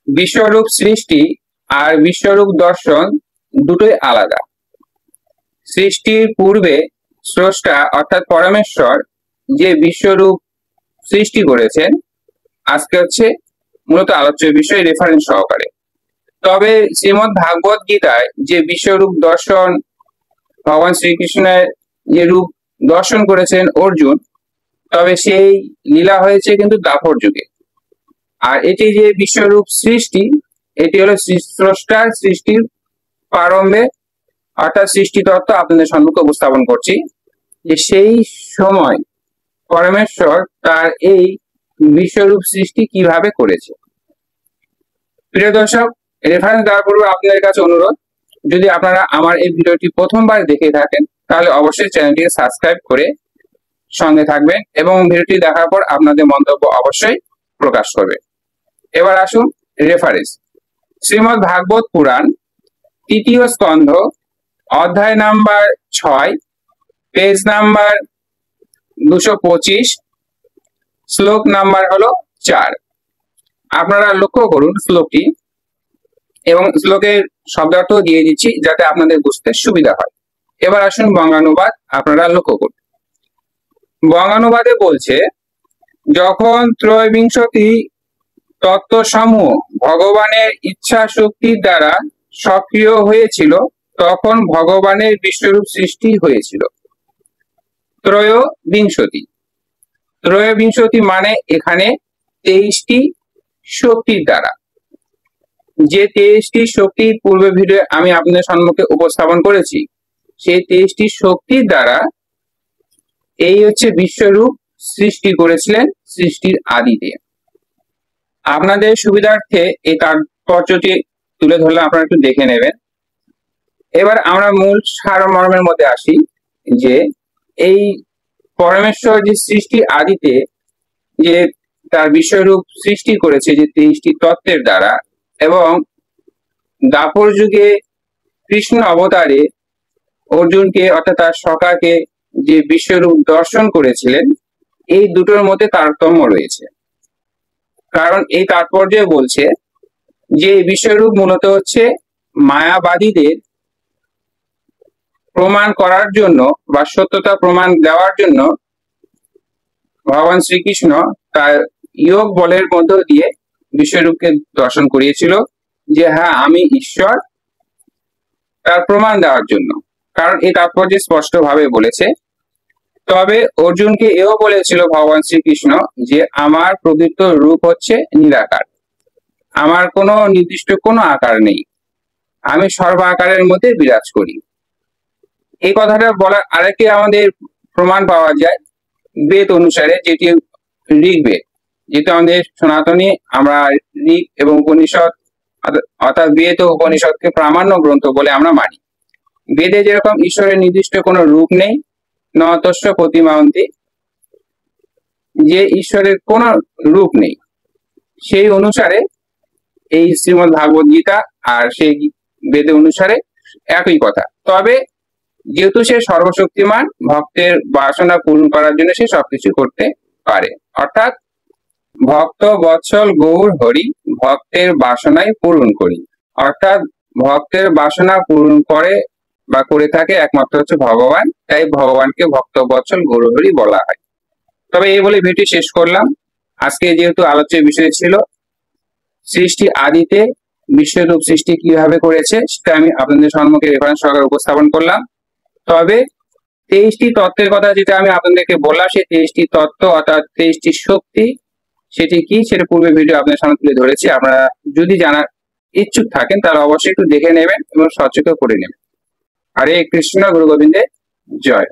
বিশ্বরূপ সৃষ্টি আর বিশ্বরূপ দর্শন দুটোই আলাদা। সৃষ্টির পূর্বে স্রষ্টা অর্থাৎ পরমেশ্বর যে বিশ্বরূপ সৃষ্টি করেছেন, আজকে হচ্ছে মূলত আলোচ্য বিষয় রেফারেন্স সহকারে। তবে শ্রীমদ্ ভাগবত গীতায় যে বিশ্বরূপ দর্শন ভগবান শ্রীকৃষ্ণের যে রূপ দর্শন করেছেন অর্জুন, তবে সেই লীলা হয়েছে কিন্তু দ্বাপর যুগে। আর এটি যে বিশ্বরূপ সৃষ্টি, এটি হলো স্রষ্টার সৃষ্টির প্রারম্ভে, অর্থাৎ সৃষ্টি তত্ত্ব আপনাদের সম্মুখে উপস্থাপন করছি যে সেই সময় পরমেশ্বর তার এই বিশ্বরূপ সৃষ্টি কিভাবে করেছে। প্রিয় দর্শক, রেফারেন্স দেওয়ার পূর্বে আপনাদের কাছে অনুরোধ, যদি আপনারা আমার এই ভিডিওটি প্রথমবার দেখে থাকেন তাহলে অবশ্যই চ্যানেলটিকে সাবস্ক্রাইব করে সঙ্গে থাকবেন এবং ভিডিওটি দেখার পর আপনাদের মন্তব্য অবশ্যই প্রকাশ করবে। এবার আসুন রেফারেন্স। শ্রীমদ্ ভাগবত পুরাণ, তৃতীয় স্কন্ধ, অধ্যায় নাম্বার 6, পেজ নাম্বার 225, শ্লোক নাম্বার হলো 4। আপনারা লক্ষ্য করুন শ্লোকটি, এবং শ্লোকের শব্দার্থ দিয়ে দিচ্ছি যাতে আপনাদের বুঝতে সুবিধা হয়। এবার আসুন বঙ্গানুবাদ, আপনারা লক্ষ্য করুন। বঙ্গানুবাদে বলছে, যখন ত্রয়োবিংশতি তত্ত্বসমূহ ভগবানের ইচ্ছা শক্তির দ্বারা সক্রিয় হয়েছিল, তখন ভগবানের বিশ্বরূপ সৃষ্টি হয়েছিল। ত্রয়োবিংশতি, ত্রয়োবিংশতি মানে এখানে 23টি শক্তির দ্বারা। যে 23টি শক্তির পূর্বে ভিডিও আমি আপনাদের সম্মুখে উপস্থাপন করেছি, সেই 23টি শক্তির দ্বারা এই হচ্ছে বিশ্বরূপ সৃষ্টি করেছিলেন সৃষ্টির আদিতে। আপনাদের সুবিধার্থে এই তাৎপর্যটি তুলে ধরলে আপনারা একটু দেখে নেবেন। এবার আমরা মূল সারমর্মের মধ্যে আসি, যে এই পরমেশ্বর যে সৃষ্টি আদিতে যে তার বিশ্বরূপ সৃষ্টি করেছে যে 23টি তত্ত্বের দ্বারা, এবং দ্বাপর যুগে কৃষ্ণ অবতারে অর্জুনকে অর্থাৎ তার সখাকে যে বিশ্বরূপ দর্শন করেছিলেন, এই দুটোর মধ্যে তারতম্য রয়েছে। কারণ এই তাৎপর্য বলছে যে বিশ্বরূপ মূলত হচ্ছে মায়াবাদীদের প্রমাণ করার জন্য বা সত্যতা প্রমাণ দেওয়ার জন্য ভগবান শ্রীকৃষ্ণ তার যোগ বলের মধ্য দিয়ে বিশ্বরূপকে দর্শন করিয়েছিল যে হ্যাঁ আমি ঈশ্বর, তার প্রমাণ দেওয়ার জন্য। কারণ এই তাৎপর্য স্পষ্ট ভাবে বলেছে। তবে অর্জুনকে এও বলেছিল ভগবান শ্রীকৃষ্ণ যে আমার প্রকৃত রূপ হচ্ছে নিরাকার, আমার কোনো নির্দিষ্ট কোনো আকার নেই, আমি সর্ব আকারের মধ্যে বিরাজ করি। এই কথাটা বলার আরেকটি আমাদের প্রমাণ পাওয়া যায় বেদ অনুসারে, যেটি ঋগ্বেদ, যেটা আমাদের সনাতনী আমরা ঋগ এবং উপনিষদ অর্থাৎ বেদ ও উপনিষদকে প্রামাণ্য গ্রন্থ বলে আমরা মানি। বেদে যেরকম ঈশ্বরের নির্দিষ্ট কোনো রূপ নেই, নতস্য প্রতিমান্তি, যে ঈশ্বরের কোনো রূপ নেই, সেই অনুসারে এই শ্রীমদ্ ভাগবত গীতা আর সেই বেদে অনুসারে একই কথা। তবে যেহেতু সে সর্বশক্তিমান, ভক্তের বাসনা পূরণ করার জন্য সে সবকিছু করতে পারে। অর্থাৎ ভক্ত বৎসল গৌর হরি, ভক্তের বাসনাই পূরণ করি। অর্থাৎ ভক্তের বাসনা পূরণ করে বা করে থাকে একমাত্র হচ্ছে ভগবান, তাই ভগবানকে ভক্ত বৎসল গৌর হরি বলা হয়। তবে এই বলে ভিডিও শেষ করলাম। আজকে যেহেতু আলোচ্য বিষয় ছিল সৃষ্টি আদিতে বিশ্বরূপ সৃষ্টি কিভাবে করেছে, সেটা আমি আপনাদের সম্মুখে রেফারেন্স সহকারে উপস্থাপন করলাম। তবে 23টি তত্ত্বের কথা যেটা আমি আপনাদেরকে বললাম, সেই 23টি তত্ত্ব অর্থাৎ 23টি শক্তি, সেটি কি সেটা পূর্বে ভিডিও আপনাদের সামনে তুলে ধরেছি। আপনারা যদি জানার ইচ্ছুক থাকেন তাহলে অবশ্যই একটু দেখে নেবেন এবং সচেতন করে নেবেন। হরে কৃষ্ণ, গুরু গোবিন্দের জয়।